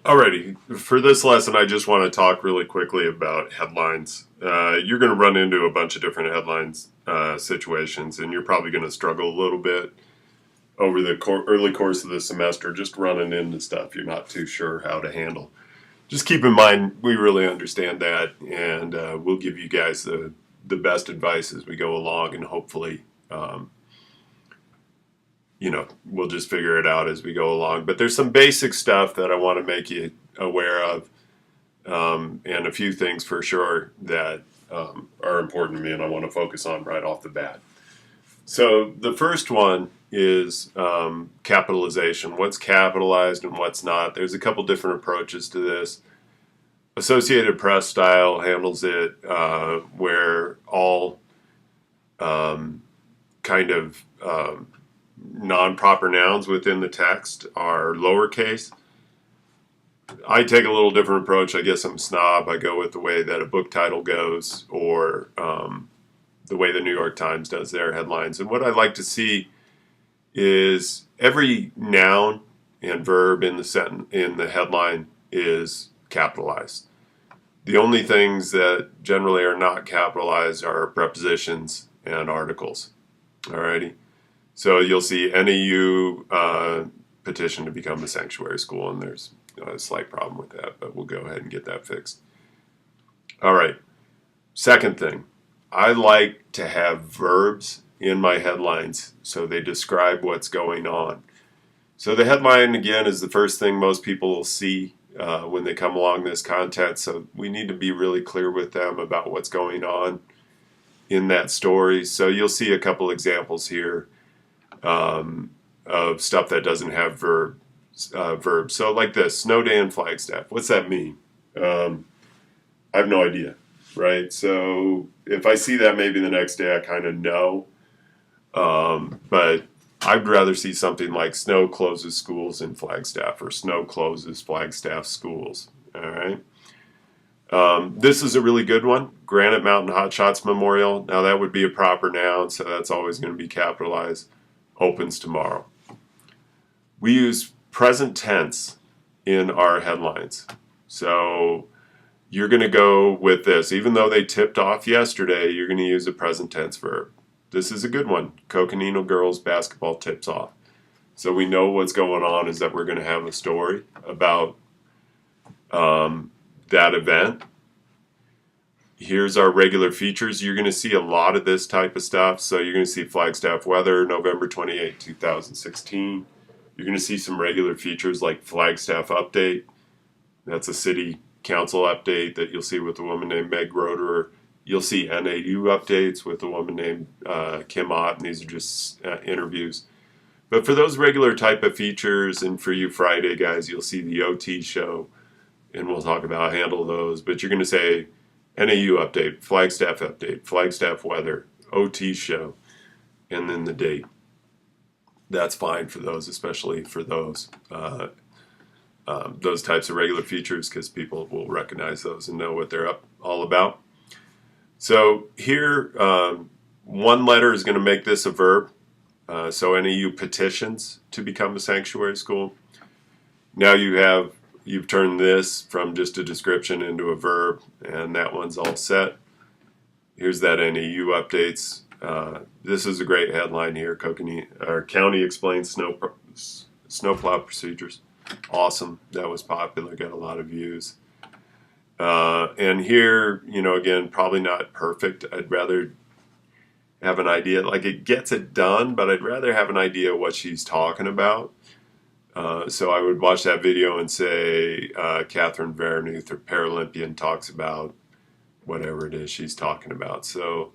Alrighty, for this lesson, I just want to talk really quickly about headlines. You're going to run into a bunch of different headlines situations, and you're probably going to struggle a little bit over the early course of the semester, just running into stuff you're not too sure how to handle. Just keep in mind, we really understand that, and we'll give you guys the best advice as we go along, and hopefully, we'll just figure it out as we go along. But there's some basic stuff that I want to make you aware of, and a few things for sure that are important to me and I want to focus on right off the bat. So the first one is capitalization. What's capitalized and what's not? There's a couple different approaches to this. Associated Press style handles it where all kind of non-proper nouns within the text are lowercase. I take a little different approach. I guess I'm a snob. I go with the way that a book title goes, or the way the New York Times does their headlines. And what I like to see is every noun and verb in the headline is capitalized. The only things that generally are not capitalized are prepositions and articles. Alrighty. So you'll see NAU petition to become a sanctuary school, and there's a slight problem with that, but we'll go ahead and get that fixed. All right. Second thing, I like to have verbs in my headlines so they describe what's going on. So the headline, again, is the first thing most people will see when they come along this content, so we need to be really clear with them about what's going on in that story. So you'll see a couple examples here of stuff that doesn't have verbs. So like this, snow day in Flagstaff. What's that mean? I have no idea, right? So if I see that maybe the next day, I kind of know. But I'd rather see something like snow closes schools in Flagstaff, or snow closes Flagstaff schools. All right. This is a really good one. Granite Mountain Hot Shots Memorial. Now that would be a proper noun, so that's always going to be capitalized. Opens tomorrow. We use present tense in our headlines. So you're going to go with this. Even though they tipped off yesterday, you're going to use a present tense verb. This is a good one. Coconino girls basketball tips off. So we know what's going on is that we're going to have a story about that event. Here's our regular features. You're going to see a lot of this type of stuff. So you're going to see Flagstaff weather, November 28, 2016. You're going to see some regular features like Flagstaff update. That's a city council update that you'll see with a woman named Meg Roederer. You'll see NAU updates with a woman named Kim Ott, and these are just interviews. But for those regular type of features, and for you Friday guys, you'll see the OT show, and we'll talk about handle those. But you're going to say NAU update, Flagstaff weather, OT show, and then the date. That's fine for those, especially for those types of regular features, because people will recognize those and know what they're all about. So here, one letter is going to make this a verb. So NAU petitions to become a sanctuary school. Now you've turned this from just a description into a verb, and that one's all set. Here's that NAU updates. This is a great headline here. County explains snowplow procedures. Awesome. That was popular. Got a lot of views. And here, again, probably not perfect. I'd rather have an idea. Like, it gets it done, but I'd rather have an idea what she's talking about. So I would watch that video and say, Catherine Vernuth, or Paralympian, talks about whatever it is she's talking about. So